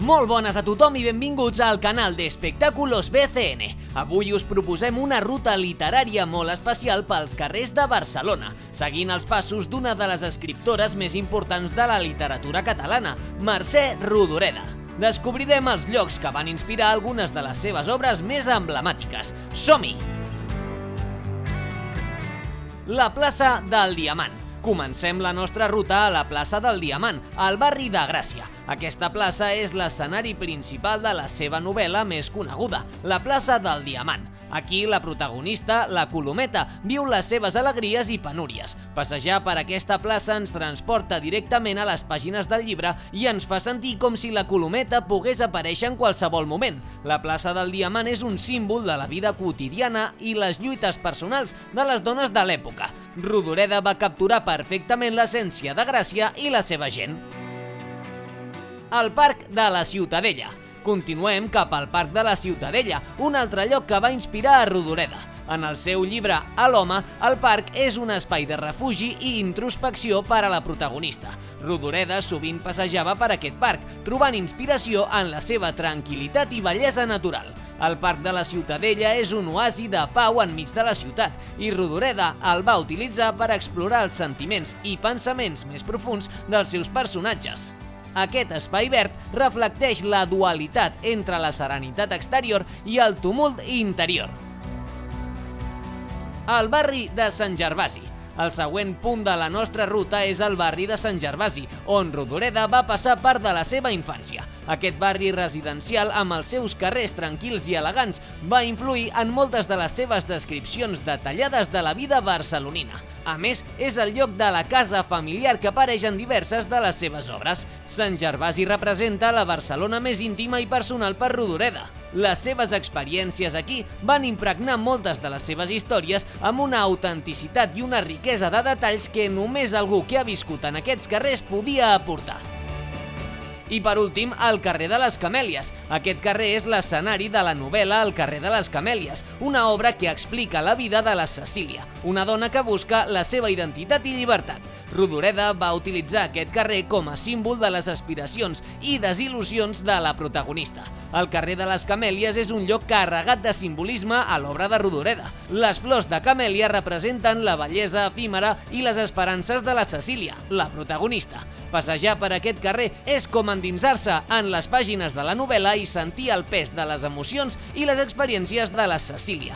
Molt bones a tothom i benvinguts al canal d'Espectáculos BCN. Avui us proposem una ruta literària molt especial pels carrers de Barcelona, seguint els passos d'una de les escriptores més importants de la literatura catalana, Mercè Rodoreda. Descobrirem els llocs que van inspirar algunes de les seves obres més emblemàtiques. Som-hi! La plaça del Diamant. Comencem la nostra ruta a la plaça del Diamant, al barri de Gràcia. Aquesta plaça és l'escenari principal de la seva novel·la més coneguda, La plaça del Diamant. Aquí la protagonista, la Colometa, viu les seves alegries i penúries. Passejar per aquesta plaça ens transporta directament a les pàgines del llibre i ens fa sentir com si la Colometa pogués aparèixer en qualsevol moment. La plaça del Diamant és un símbol de la vida quotidiana i les lluites personals de les dones de l'època. Rodoreda va capturar perfectament l'essència de Gràcia i la seva gent. El Parc de la Ciutadella. Continuem cap al Parc de la Ciutadella, un altre lloc que va inspirar a Rodoreda. En el seu llibre A l'home, el parc és un espai de refugi i introspecció per a la protagonista. Rodoreda sovint passejava per aquest parc, trobant inspiració en la seva tranquil·litat i bellesa natural. El Parc de la Ciutadella és un oasi de pau enmig de la ciutat i Rodoreda el va utilitzar per explorar els sentiments i pensaments més profuns dels seus personatges. Aquest espai verd reflecteix la dualitat entre la serenitat exterior i el tumult interior. El barri de Sant Gervasi. El següent punt de la nostra ruta és el barri de Sant Gervasi, on Rodoreda va passar part de la seva infància. Aquest barri residencial, amb els seus carrers tranquils i elegants, va influir en moltes de les seves descripcions detallades de la vida barcelonina. A més, és el lloc de la casa familiar que apareix en diverses de les seves obres. Sant Gervasi representa la Barcelona més íntima i personal per Rodoreda. Les seves experiències aquí van impregnar moltes de les seves històries amb una autenticitat i una riquesa de detalls que només algú que ha viscut en aquests carrers podia aportar. I per últim, el carrer de les Camèlies. Aquest carrer és l'escenari de la novel·la El carrer de les Camèlies, una obra que explica la vida de la Cecília, una dona que busca la seva identitat i llibertat. Rodoreda va utilitzar aquest carrer com a símbol de les aspiracions i desil·lusions de la protagonista. El carrer de les Camèlies és un lloc carregat de simbolisme a l'obra de Rodoreda. Les flors de camèlia representen la bellesa efímera i les esperances de la Cecília, la protagonista. Passejar per aquest carrer és com endinsar-se en les pàgines de la novel·la i sentir el pes de les emocions i les experiències de la Cecília.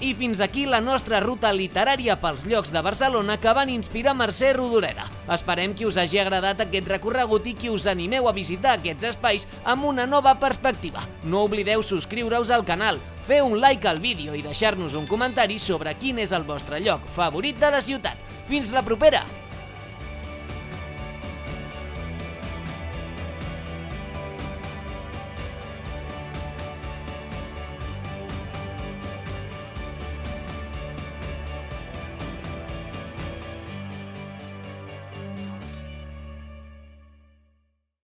I fins aquí la nostra ruta literària pels llocs de Barcelona que van inspirar Mercè Rodoreda. Esperem que us hagi agradat aquest recorregut i que us animeu a visitar aquests espais amb una nova perspectiva. No oblideu subscriure-us al canal, fer un like al vídeo i deixar-nos un comentari sobre quin és el vostre lloc favorit de la ciutat. Fins la propera!